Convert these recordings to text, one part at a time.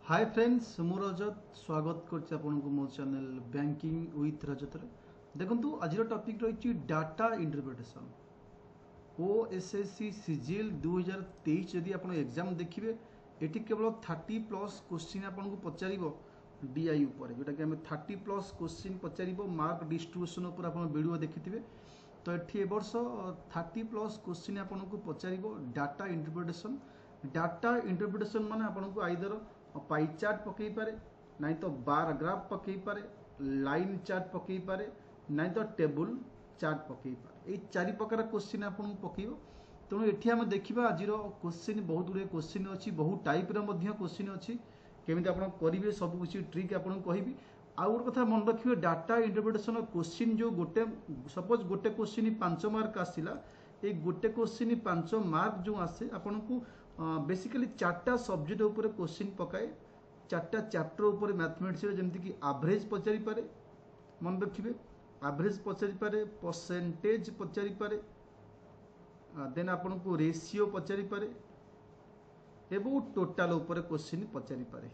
Hi friends मु रजत स्वागत करछि आपनको मो चैनल बैंकिंग विथ रजत रे देखंतु आज टॉपिक रही डाटा इंटरप्रिटेशन ओएसएससी सीजीएल 2023 यदि आपण एग्जाम देखिबे एठी केवल 30+ क्वेश्चन आपनको पचारिबो डीआई ऊपर जोटा कि हमें 30+ क्वेश्चन पचारिबो मार्क डिस्ट्रीब्यूशन ऊपर आपण वीडियो देखिथिबे तो एठी ए वर्ष 30+ क्वेश्चन आपनको पचारिबो डाटा इंटरप्रिटेशन माने आपनको आइदर पाई चार्ट पकई पारे नहीं तो बार ग्राफ पकई पारे लाइन चार्ट पकई पारे नहीं तो टेबुल चार्ट पकई पारे ये चारि प्रकार क्वेश्चन आपन पकईबो तेणु एठी हम देखिबा आजिर क्वेश्चन बहुत गुड़े क्वेश्चन अच्छी बहुत टाइप रे मध्य क्वेश्चन अच्छी केमिति आपन करिवे सब किछि ट्रिक आपन कहिबी आ गोटे कथा मन रखिबे डाटा इंटरप्रिटेशन क्वेश्चन जो गोटे सपोज गोटे क्वेश्चन 5 मार्क आसिला ए गोटे क्वेश्चन 5 मार्क जो आसे आपन को बेसिकली चार्टा सब्जेक्ट ऊपर क्वेश्चन पकाए चार्टा चैप्टर ऊपर मैथमेटिक्स जमती कि एवरेज पचारि पारे मन रखिए एवरेज पचारि पारे परसेंटेज पचारि पारे देन आपन को रेशियो पचारि पारे एवं टोटाल ऊपर क्वेश्चन पचारि पारे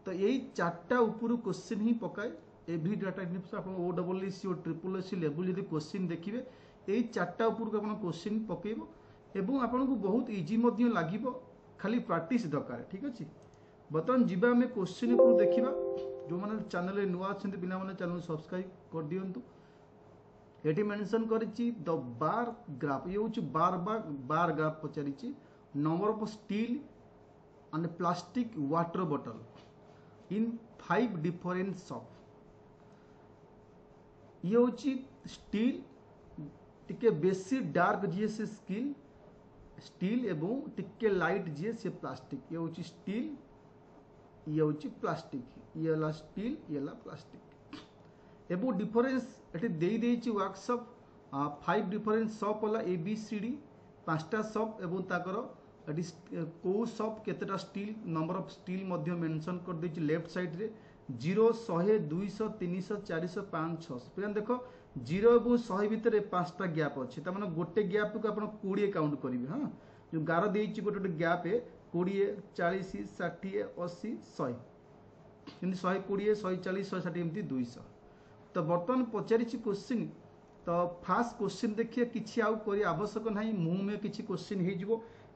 तो यही चार्टा ऊपर क्वेश्चन ही पकाए एवरी डाटा आप ओडब्ल्यूसी और ट्रिपल एससी लेवल यदि क्वेश्चन देखिए यही चार्टा ऊपर आप क्वेश्चन पकेब एवं आपन को बहुत इजी मध्य लागिबो खाली प्रैक्टिस दरकार ठीक अछि बर्तमान जीवा में क्वेश्चन को देखिबा जो माने चैनल नुआ अछंती पिला माने चैनल सब्सक्राइब कर दियंतु एटी मेंशन करिछि द बार ग्राफ ये होछि बार ग्राफ पचारिछि number of steel and plastic water bottle in 5 different shop ये होछि स्टील टिके बेसी डार्क जी से स्टील एवं टिके लाइट जी से प्लास्टिक ये होची स्टील ये होची प्लास्टिक ये ला स्टील ये ला प्लास्टिक एवं डिफरेंस एटी देई देइची वर्कशॉप 5 डिफरेंट शॉप वाला ABCD 5टा शॉप एवं ताकर एटी को शॉप केतेटा स्टील नंबर ऑफ स्टील मध्य मेंशन कर देइची लेफ्ट साइड रे 0 100 200 300 400 500 600 पिलान देखो 0 और 100 भितर 5टा गैप अच्छे तार गोटे गैप को आप 20 काउंट करेंगे हाँ जो गार देती गोटे गोटे गैप 20 40 60 80 100 120 140 160 एमती 200 तो बर्तमान पचारि क्वेश्चन तो फास्ट क्वेश्चन देखिए किसी आउ करी आवश्यक नहीं मुँह में किसी क्वेश्चन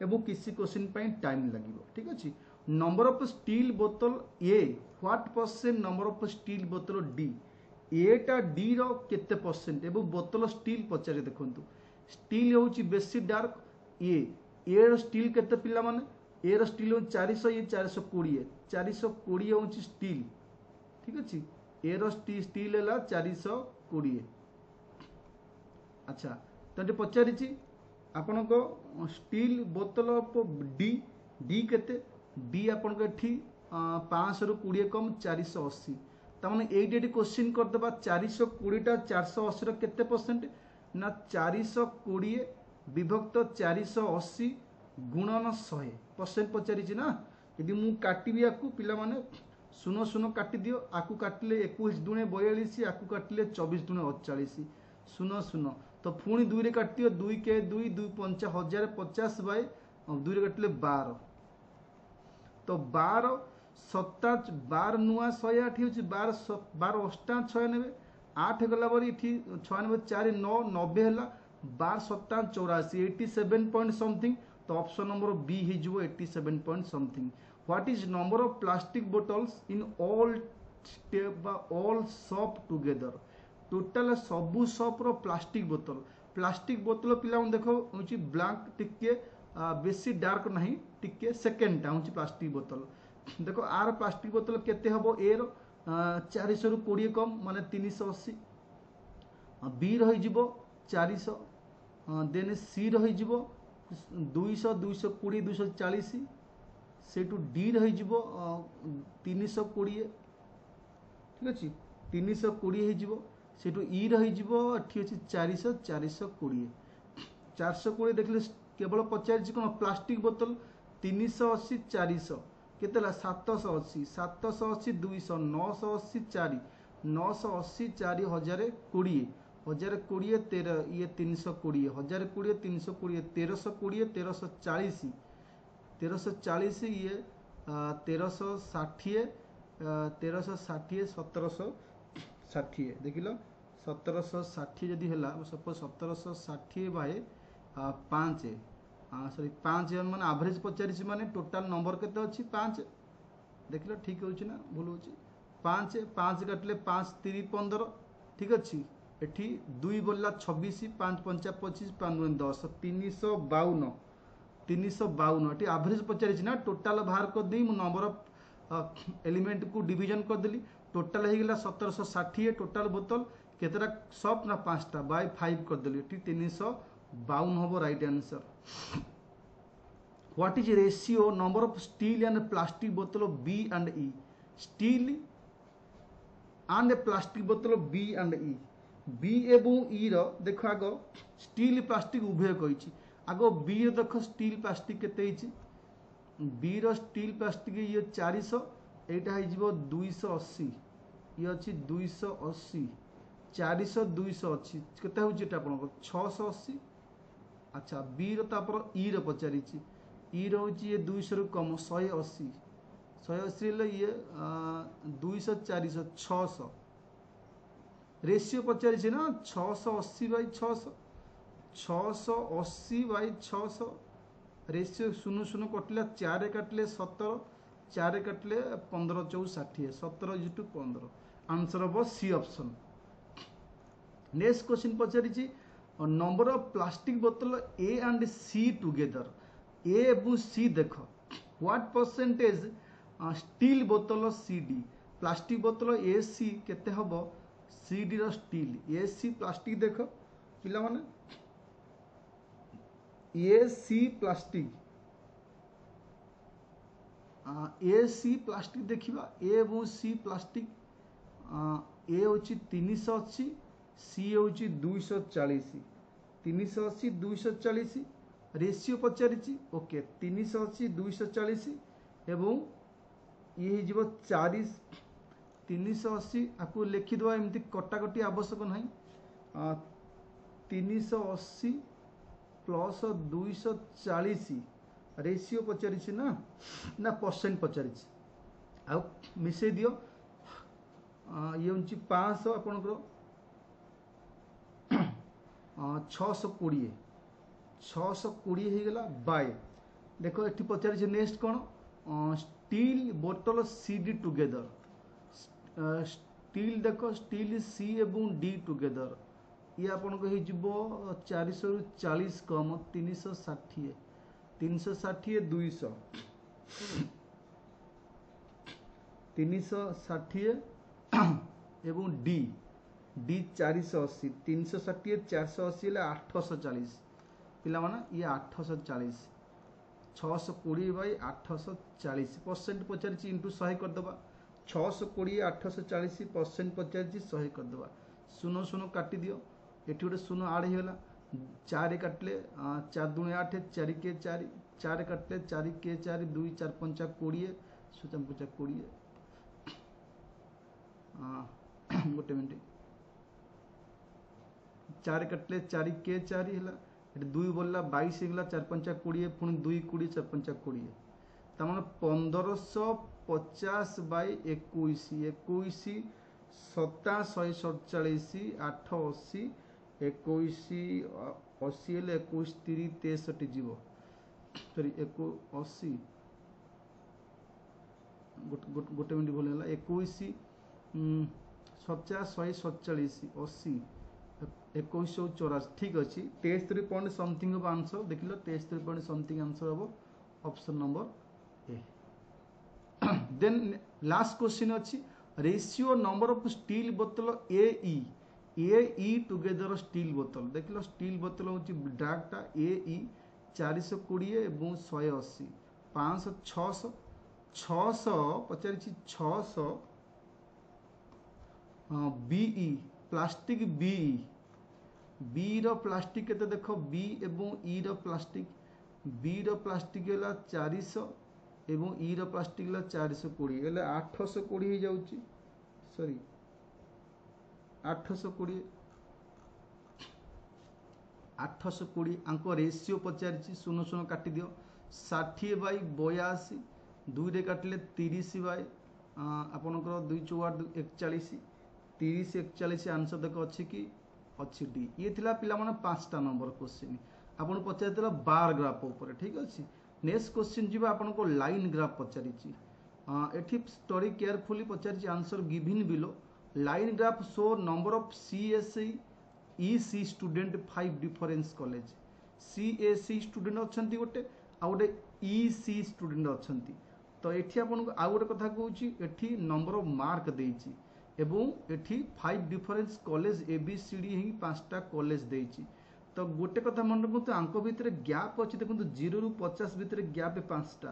हो किसी क्वेश्चन टाइम लगे ठीक अच्छे नंबर ऑफ स्टील बोतल A what percent number of steel बोतल डी एटा डी रो केते परसेंट एवं बोतल स्टील पचारे देखंतु स्टील होची बेसी डार्क ए रो स्टील केते पिला माने ए रो स्टील 400 ये 420 होची स्टील ठीक अछि ए रो स्टील हैला 420 अच्छा तंटे पचारिछि आपन को स्टील बोतल ऑफ डी केते डी आपन को एठी 500 रु 20 कम 480 तमाने एटी क्वेश्चन कर देबा 420 टा 480 केते परसेंट ना 420 विभक्त 480 गुणन 100% पचारिछि ना यदि मु काटिबी आकु पिला माने सुनो काटि दियो आकु काटले 21 दुणे 42 आकु काटले 24 दुणे 48 सुनो तो पुणी 2 रे काटियो 2 के 2 2 5 1050 बाय 2 रे काटले 12 तो 12 27 12 नुआ 108 होची 12 अष्टा 96 8 गला बरी इठी 96 4 9 90 हला 12 27 84 87 पॉइंट समथिंग तो ऑप्शन नंबर बी ही जो 87 point something what is number of plastic bottles in all step बा ऑल शॉप टुगेदर टोटल सबु शॉप रो प्लास्टिक बोतल पिला देखो होची ब्लैक टिके बेसी डार्क नहीं टिके सेकंड टा होची प्लास्टिक बोतल देखो आर प्लास्टिक बोतल केते हबो ए रो 400 रु 20 कम माने 380 बी रही जिवो 400 देन सी रही जिवो 200 220 240 सेटू डी रही जिवो 320 ठीक अछि 320 हे जिवो सेटू ई रही जिवो एठी अछि 400 420 420 देखले केवल पचार कोन प्लास्टिक बोतल 380 400 केतला 780 780 200 980 4 980 4 1020 1020 13 ये 320 1020 320 1320 1340 1340 ये 1360 1360 1760 देखिल 1760 जदि है सपोज 1760 बाय 5 सॉरी 5 मैंने एवरेज पचारि माने टोटाल नंबर केते अच्छी 5 देख लो ठीक होची ना भूल होची 5 5 काटले 5 3 15 ठीक अच्छी एठी 2 बोलला 26 5 5 25 5 10 352 352 एटी एवरेज पचारि ना टोटाल बाहर कर दी मु नंबर ऑफ एलिमेंट को डिवीजन कर देली टोटाल हो गला 1760 टोटाल बोतल केतरा सॉफ्ट ना 5टा बाय 5 कर देली एटी 352 होबो right answer What is ratio number of steel and plastic bottle of B and E? Steel and plastic bottle of B and E. B एवं E रो देखो आगो स्टील प्लास्टिक उभय कही आगो B रो देखो स्टील प्लास्टिक केते B रो steel plastic ये 400 एटा है जीवो 280 ये अछि 280 400 200 अछि केते होची एटा आपन 680 अच्छा B रो तापर E रो पचारि ई रोची ये 200 रु कम 180 180 ले ये 200 400 600 रेशियो पचारि ना 680 बाय 600 680 बाय 600 रेशियो शून्य शून्य कटला 4 काटले 17 4 काटले 15 4 60 17 टू 15 आंसर हम सी ऑप्शन नेक्स्ट क्वेश्चन पचारि नंबर ऑफ प्लास्टिक बोतल ए एंड सी टुगेदर ए एवं सी देख व्हाट परसेंटेज स्टील बोतल सी डी प्लास्टिक बोतल ए सी केते हबो सी डी रो स्टील ए सी प्लास्टिक देख पिला माने ए सी प्लास्टिक देखिबा ए एवं सी प्लास्टिक ए होची 300 अछि सी होची 240 380 240 रेशियो पचारि ओके 380 240 एवं ये जीव 40 380 आपको लिखिदेवा एमती कटाकटी आवश्यक ना 380 प्लस 240 रेशियो पचारि ना परसेंट पचारि आ मिसे दियो ये हूँ 500 आपणकर 620 620 हो गला बाय देखो ये पचारि नेक्स्ट कौन स्टील बोतल सी डी टुगेदर स्टील देखो स्टील सी एवं डी टुगेदर ये आपन को हो 400 रु 40 कम 360 360 200 360 एवं डी डी 480 360 480 840 पिला माना ये 840 620 बाई 840 परसेंट पचारि इंटू 100 करदे 620 840 परसेंट पचारि 100 करदे शून्य शून्य काटी दियो ये गोटे शून्य आड़ होगा 4 काटले 4 दूनी 8 4 के 4 4 काटले 4 के 4 2 4 5 20 7 5 20 गोटे मिनट 4 काटले 4 के 4 है 2 बोलला 22 होगा 4 5 20 पुणी 2 20 4 5 20 तमाने 1550 बाई 21 21 7 147 8 80 21 80 हेल्ले 21 30 63 जीव सॉरी 80 गोटे मिनट भूल है 21 50 147 80 2184 ठीक अच्छे 63 पॉइंट समथिंग हम आंसर देख लो 63 पॉइंट समथिंग आंसर हम option number A then last question अच्छी रेशियो नंबर ऑफ स्टील बोतल ए ई टुगेदर स्टील बोतल देख लो स्टील बोतल हूँ डार्कटा ए 420 एवं 180 500 600 600 पचारि 600 बीई प्लास्टिक बी रो प्लास्टिक केते देखो बी एवं ई रो प्लास्टिक बी रो प्लास्टिक है 400 एवं ई रो प्लास्टिक है 420 हेल्ले 820 हो जाउची सॉरी 820 आंको रेशियो पचारि शून्य शून्य काटी दियो 60 बाई 82 दुई रे काटिले 30 बाय आपणकर 2 4 41 30 41 आंसर देख अच्छी कि अच्छी डी ये थिला पिला माने 5टा नंबर क्वेश्चन आपन पचारथिला बार ग्राफ ऊपर ठीक अछि। नेक्स्ट क्वेश्चन जीवा आपन को लाइन ग्राफ पचारिछि एठी स्टडी केयरफुली पचारिछि answer given below line graph show number of CSE EC student 5 difference college CSE student अछंती गोटे आ गोटे EC स्टूडेंट अछंती तो एठी आपन को आ गोटे कथा कहूछि एठी नंबर ऑफ मार्क देइछि एवं एठी 5 डिफरेंस कॉलेज ABCD ही 5टा कॉलेज देइछि तो गोटे कथा मन रखु आंक भितर गैप अछि देखु 0 रु 50 भितर गैप 5टा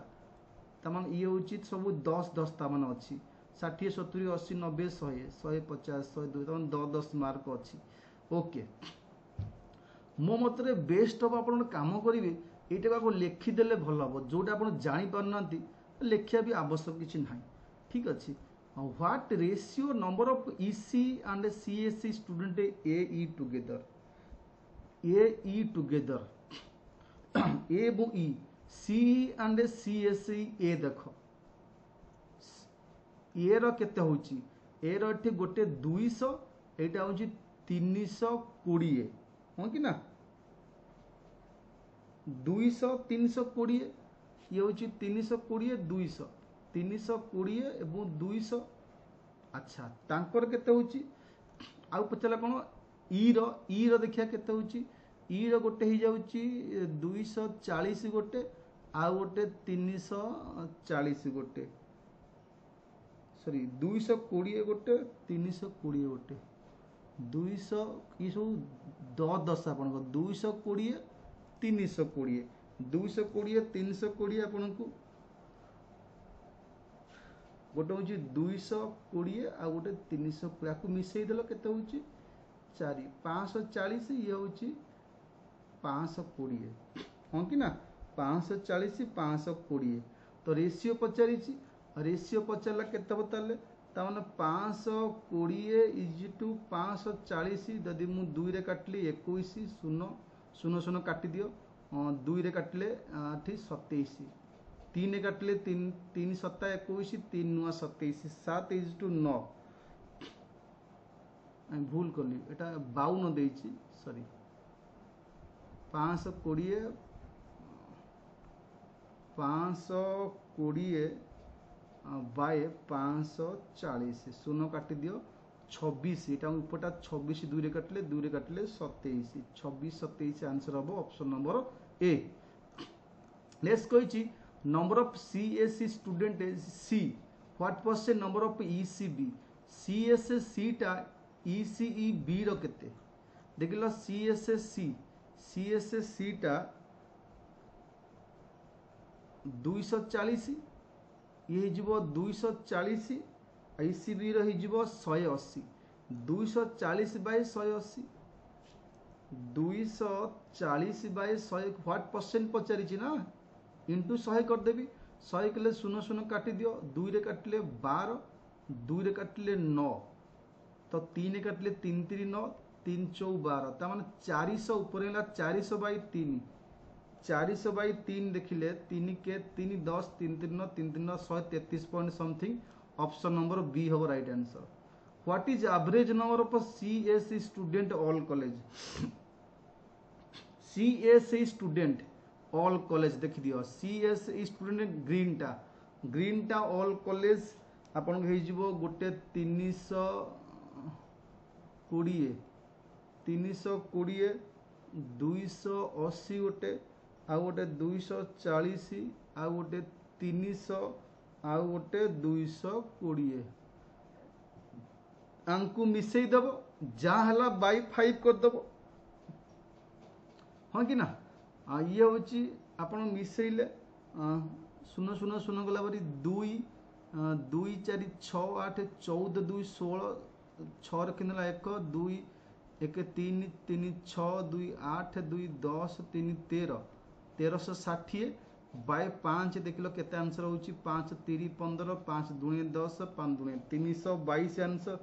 तमान ये उचित सब 10 10 तामान अछि 60 70 80 90 100 150 102 तमान 10 10 मार्क अछि ओके मो मतरे बेस्ट ऑफ आपण काम करिवे एटा को लेखि देले भल हो जोटा आपण जानि पारनांती लेखिया भी आवश्यक किछि नाही ठीक अछि। What ratio number of EC and CSE student AE together AE together A बो E CE and CSE A देखो ए रो केते होची ए रो एठी गोटे 200 एटा होची 320 हो कि ना 200 320 ये होची 320 200 320 एवं 200 अच्छा तांकर केते होची आउ पचला कोन ई रो देखिया केते होची ई रो गोटे ही जाउची 240 गोटे आउ गोटे 340 गोटे सॉरी 220 गोटे 320 गोटे 200 ई सब 10 10 आपन को 220 320 220 320 आपन को गोटे हूँ 220 आ गोटे 320 या मिसई देल केते हूँ 4 540 ये हूँ 520 हाँ कि ना 540 520 तो रेशियो पचारि रेशियो पचारा केते बताले ताने 520 इज टू 540 यदि मु 2 रे काटली 21 0 0 0 काटि दियो 2 रे काटले ठीक 27 3 रे काटले 3 3 7 21 3 9 27 7 इज टू 9 আমি ভুল করলি এটা 52 দেইছি সরি 520 बाय 540 शून्य काटि दियो 26 एटा ऊपरटा 26 2 रे काटले 27 26 27 आंसर हम ऑप्शन नंबर ए। लेट्स कहिची number of CSE student C what percent number of ECB CSE टा ECE B रो केते देखिलो CSE टा 240 ये जीवो 240 ECB रो ही जीवो 180 240 बाय 180 240 बाय 100 व्हाट परसेंट पचारिछि ना इंटू 100 कर देबी 100 कले 0 0 काटि दियो 2 रे काटले 12 2 रे काटले 9 तो 3 रे काटले 3 3 9 3 4 12 ता माने 400 ऊपर हैला 400 बाय 3 400 बाय 3 देखिले 3 के 3 10 3 3 9 3 3 9 133 point something option number B हो right answer. What is average number of CSE student all college CSE student all college देख दियो CSE स्टूडेंट ग्रीन टा ऑल कॉलेज आपन हे जिवो गोटे 320 280 गोटे आ गोटे 240 आ गोटे 300 आ गोटे 220 आंकु मिसई दब जहाँ हला बाई 5 कर दब हाँ कि ना ये हूँ आपन मिसईले 0 0 0 गला बारी 2 2 4 6 8 14 2 16 6 रखिदेला 1 2 1 3 3 6 2 8 2 10 3 13 1360 बाय 5 देखिलो केते आंसर होची 5 3 15 5 2 10 5 2 322 आंसर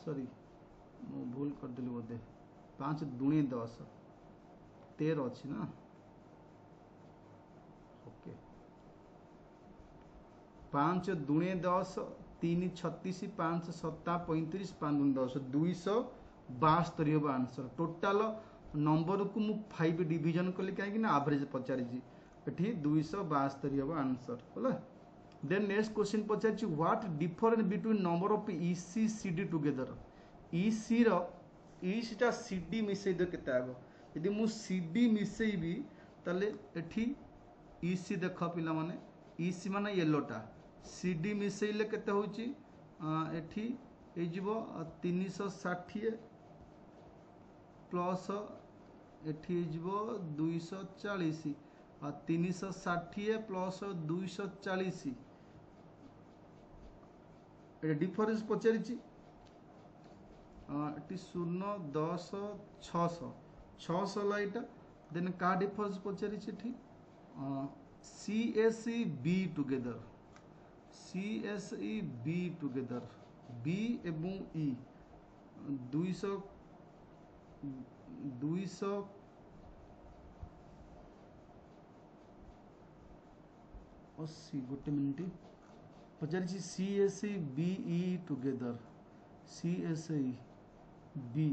सॉरी मु भूल कर दिली बोधे 5 2 10 13 अछि ना ओके 5 दुणे 10, 3 36, 5 7 35, 5 दुणे 10, 272 हम आंसर। टोटाल नंबर को मु 5 डिवीजन कली कहीं एवरेज पचारि ये 272 हम आंसर होला। देन नेक्स्ट क्वेश्चन पचारि what difference between number of EC CD together. EC रो ईसी टा सीडी मिसई दे केते आगो यदि मु सीडी मिसईबी ताले एठी ईसी देख पिला माने ईसी माने येलोटा सीडी मिसईले केते होची एठी ए जीवो 360 प्लस एठी जीवो 240 360 प्लस 240 ए डिफरेंस पचारिची एटी 0 10 600 600 लाइटा देन का डिफरेंस पचारिची एठी CSE B together CSE B together B एवं E 200 80 गोटे मिनट पचारि CSE BE together CSE B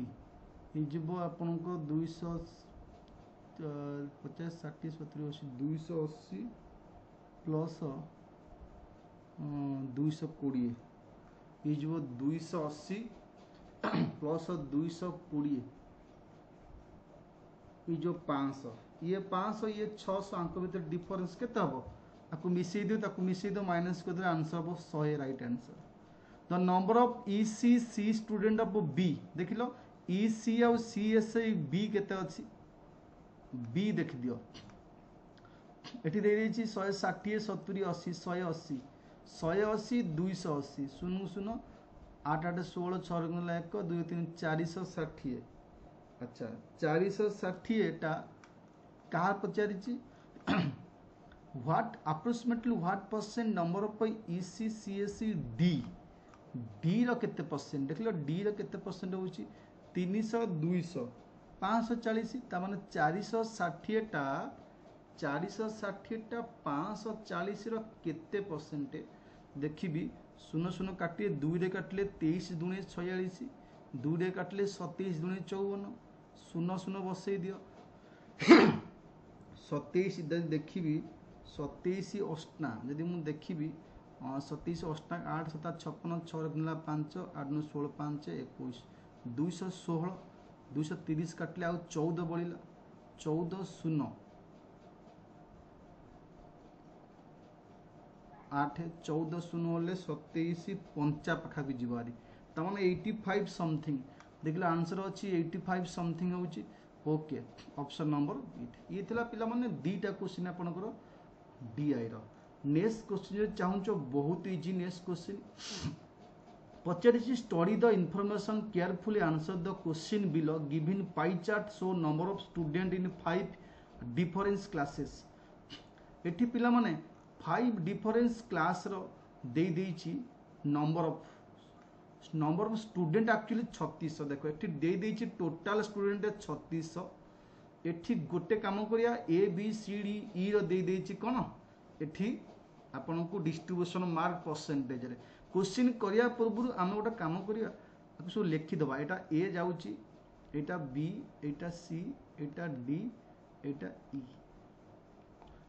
हो आपण को 250 60 70 80 280 प्लस 220 ये जो 280 प्लस 220 ये जो 500 ये 600 आंक भीतर डिफरेंस केते हबो आपको मिसई दियो ताको मिसई दो माइनस कर दे आंसर हबो 100 right answer. The number of ECC student of B देखिलो EC और CSE B केते अछि B देख दियो एठी दे देछि 160 70 80 180 180 280 सुनु सुनो 8 8 16 6 1 2 3 460 अच्छा 460 टा कार पचारिछि what approximately what percent number of EC CSE D रो केते परसेंट देख लो D रो केते परसेंट होछि 300 200 540 ता माने 460 टा 540 रो केते परसेंट देखिबी सुनो सुनो काटिए 2 रे काटले 23 दुणे 46 2 रे काटले 27 दुणे 54 सुनो सुनो बसई दियो 27 देखिबी 27 अष्टा जदि मु देखिबी 27 अष्टा 8 7 56 6 गुणा 5 8 9 16 5 21 216 230 काटले आ 14 बळिला 14 शून्य 8 14 शून्य होले 27 5 पाखा भी जीवारी त माने 85 समथिंग देखला आंसर अछि 85 समथिंग होछि ओके ऑप्शन नंबर ये थिला पिला माने दीटा क्वेश्चन आपन करो DI रो। नेक्स्ट क्वेश्चन चाहूचो बहुत इजी नेक्स्ट क्वेश्चन पचारिछि study the information carefully answer the question below given pie chart show number of student in 5 difference classes एठी पिला माने 5 डिफरेंस क्लास रो दे देछि नंबर ऑफ स्टूडेंट एक्चुअली 3600 देखो एठी दे देछि टोटल स्टूडेंट 3600 एठी गोटे काम करिया A B C D E रो दे देछि कोन एठी आपन को डिस्ट्रीब्यूशन मार्क परसेंटेज रे क्वेश्चन करिया पूर्व आम गोटे कम करिया सब लिखि दबा एटा A जाउची एटा B एटा C एटा D एटा E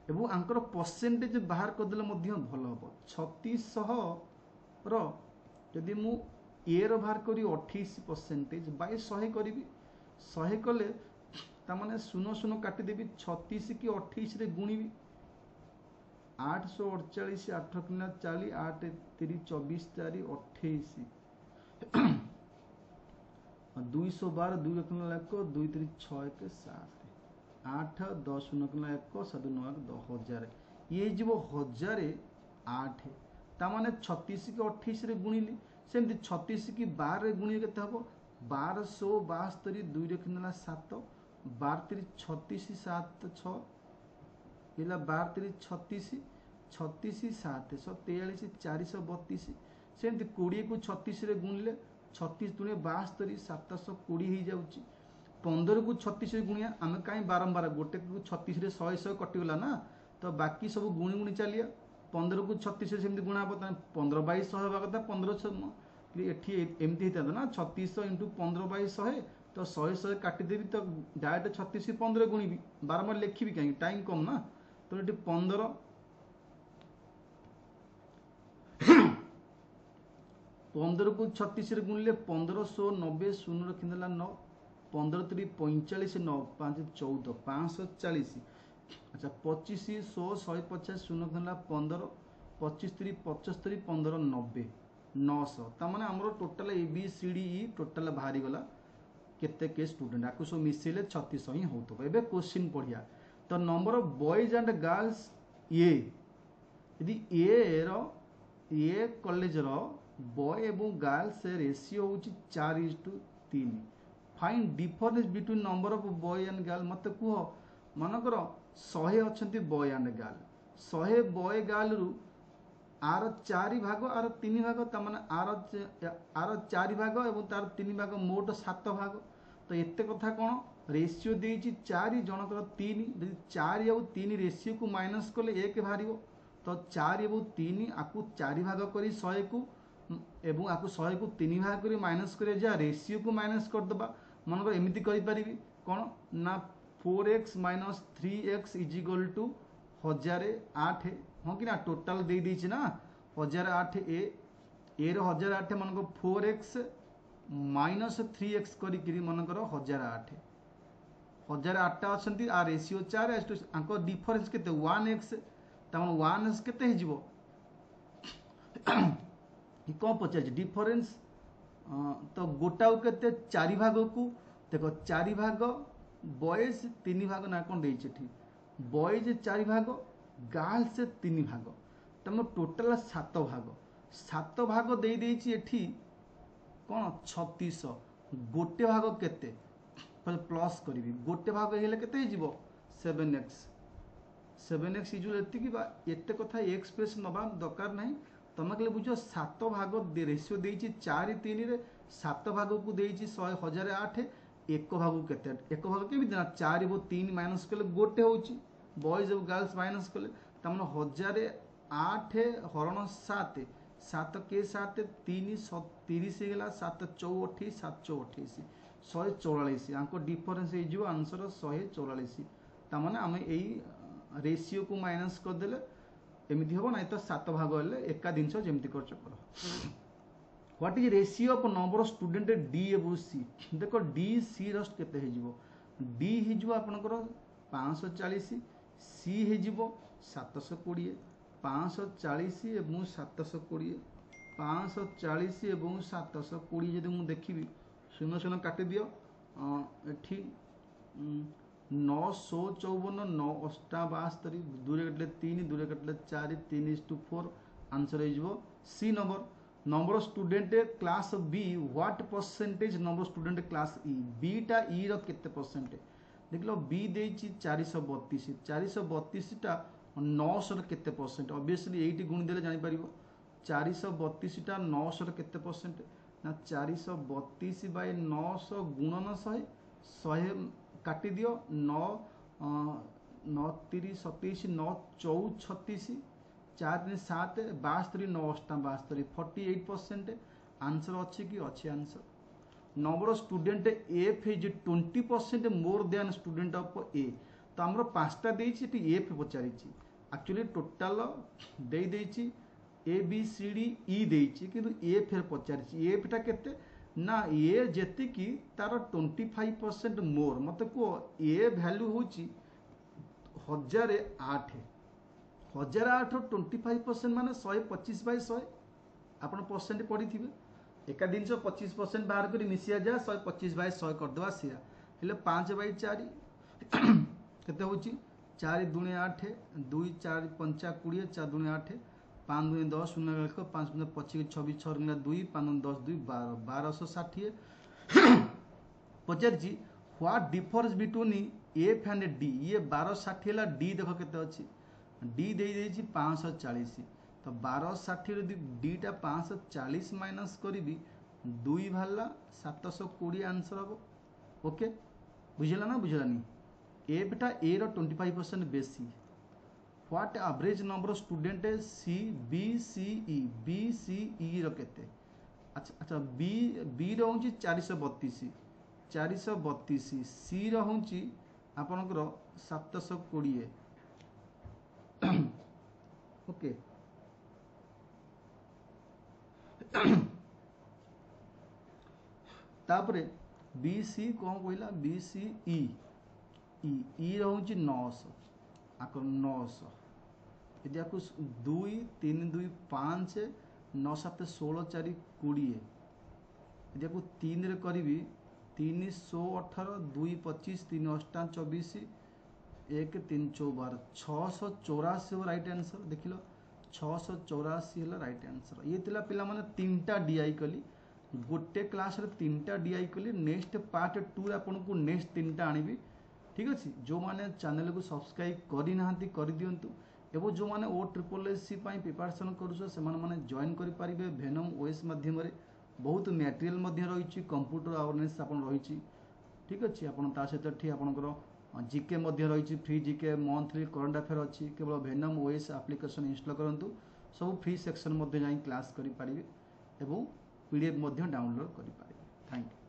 एवं आंकर परसेंटेज बाहर कर देले मध्य भल हम 3600 रो जदि मु ए रो बाहर करी 28% बाय 100 करी 100 कले ता माने शून्य शून्य काटी देबी 36 की 28 रे गुणीबी 848 8 किना 40 8 3 24 4 28 212 2 किना लाख 2 3 6 1 7 8 10 किना 1 7 9 1000 ये जीव 1008 ता माने 36 की 28 रे गुणिली सेमती 36 की 12 रे गुणी केते हबो 1272 2 रे किना 7 12 36 7 6 इला 12 36 36 7 43 432 सेमती 20 को 36 रे गुणले 36 दुने 72 720 ही जाउची 15 को 36 रे गुणिया आमे काई बारंबार गोटे को 36 रे 100 100 कटिगला ना तो बाकी सब गुणी गुणी चलिया 15 को 36 सेमती गुणा हम 15/100 होगा कथा 15 एठी एमती होता ना 3600 इंटू 15/100 तो 100 काटिदेवी तो डायरेक्ट 36 15 गुणिबी बारंबार लिखी कहीं टाइम कम ना तो ये 15 15 को 36 गुणिले 1590 शून्य रखीदेला 9 15 3 45 9 5 14 540 अच्छा 25 100 150 शून्य रखीदेला 15 25 3 75 15 90 900 तार आमर total A B C D E total बाहरी गला केते के स्टूडेंट आपको सब मिसेले 3600 ही होतो एबे क्वेश्चन पढ़िया तो number of boys and girls ए यदि ए कॉलेज रो बॉय एवं गर्ल्स रेशियो होची 4:3 find difference between number of boy and girl मत कह मनकर 100 अच्छा boy and girl 100 boy girl रु आर 4 भाग आर 3 भाग तमाने आर 4 भाग एवं तार 3 भाग मोट 7 भाग तो एते कथा कौन रेशियो देइछि 4 जनकर 3 यदि 4 और 3 रेशियो को माइनस कले 1 बाहर तो 4 और 3 आपको 4 भाग करी 100 को एवं आपको 100 को 3 भाग करी माइनस करे जा रेशियो को माइनस कर दबा मनकर एमिति करि परिबी कोन ना 4x - 3x = 1008 हाँ कि ना टोटाल दे दीची ना 1008 ए रो 1008 मन 4x - 3x करी मनकर 1008 1008 अच्छा आ रेशियो 4 आंको डिफरेंस केते 1x तमन 1x केते हे जिवो कौन पचार डिफरेंस तो गोटाऊ केते 4 भाग को देखो 4 भाग बॉयज 3 भाग ना कौन देइछि ठीक बॉयज 4 भाग गर्ल्स 3 भाग तुम टोटाल 7 भाग दे देइछि एठी कौन 3600 गोटे भाग केते प्लस करी गोटे भाग हेले केते जीवो 7x इजुल एतिकी बा एते कथा एक्सप्रेस नबा दरकार नहीं तुम कहले बुझो 7 भाग रेशियो देइछि 4 3 रे 7 भाग को देइछि 1008 एक भाग केते एक भाग के बिना 4 और 3 माइनस कले गोटे होची बॉयज और गर्ल्स माइनस कले तमन 1008 हरण 7 7 के 7 3 30 गला 7 34 7 28 144 आंको डिफरेंस हे जो आंसर 144 तामाने आमे एई रेशियो को माइनस कर देले एमिति हो ना तो 7 भाग हेले एका जिंस जेमति करछ कर what is ratio of number of student D एवं सी देखो डी सी रस्ट केते हे जिवो डी हे जिवो आपनकर 540 सी हे जिवो 720 540 एवं 720 540 एवं 720 यदि मु देखिबी शून्य शून्य काटि दियो एठी 954 9 अष्टाबास्तरी दूरे कटले 3 दूरे कटले 4 3:4 आंसर हो C number of student class B what percentage number of student class ई बी टा ई रो केते परसेंट देख लो बी देछि 432 432 टा 900 रो केते परसेंट ऑब्वियसली 8 गुण देले जानि परिबो 432 टा 900 रो केते परसेंट ना 432 बाय 900 गुणन 100 काटी दियो 9 9 3 27 9 14 36 4 3 7 62 9 62 48% आंसर अच्छी कि अच्छी answer number of student F is 20% more than student of A तो आमर 5टा देछि एफ पचारि एक्चुअली टोटाल दे देछि ए बी सी डी ई देछि किंतु ए फेर पचारि एफ टा केते ना ए जेति कि तार 25% मोर मत को ए वैल्यू होछि 1008 1008 25% माने 125/100 आपण परसेंट पढ़ी थिबे एका दिन 25% बाहर करी मिसिया जा 125/100 कर देबा सिया हेले 5/4 केते होछि 4 दूने 8 2 4 5 20 4 दूने 8 5 दूने 10 0 लिखो 5 दूने 25 26 6 गुना 2 5 दूने 10 2 12 1260 पचार जी what difference between F and D ये 1260 हला डी देखो केते अछि डी दे देछि 540 तो 1260 रे डी टा 540 माइनस करी 2 भाला 720 आंसर हम ओके बुझला ना बुझलानी एफ टा ए रो 25% बेसी what average number of student C B C E रकेते अच्छा अच्छा बी रोचे 432 सी रोचे आपणकर 720 ओके तापरे बी सी कौन कहला बी सी ई रोचे 900 आकर 900 यदि आपको 2 3 2 5 9 7 16 4 20 यदि आपको 3 रे करी 318 2 25 3 8 24 1 3 4 684 राइट आंसर देख लो 684 है राइट आंसर ये तिला पिला माने 3टा डीआई कली गोटे क्लास रे 3टा डीआई कली नेक्स्ट पार्ट 2 रे आपन को नेक्स्ट 3टा आनिबी ठीक अच्छे जो मैंने चैनल को सब्सक्राइब करना कर दिंतु एवं जो मैंने OSSC प्रिपरेशन कर जॉइन करेंगे भेनम ओएस मध्यम बहुत मटेरियल रही कंप्यूटर अवेयरनेस रही ठीक अच्छे आपड़ सहित आपंकर जीके रही free GK monthly current affair अच्छी केवल भेनम ओएस एप्लिकेशन इंस्टॉल करूँ सब फ्री सेक्शन जा क्लास करेंगे एवं PDF डाउनलोड करेंगे थैंक यू।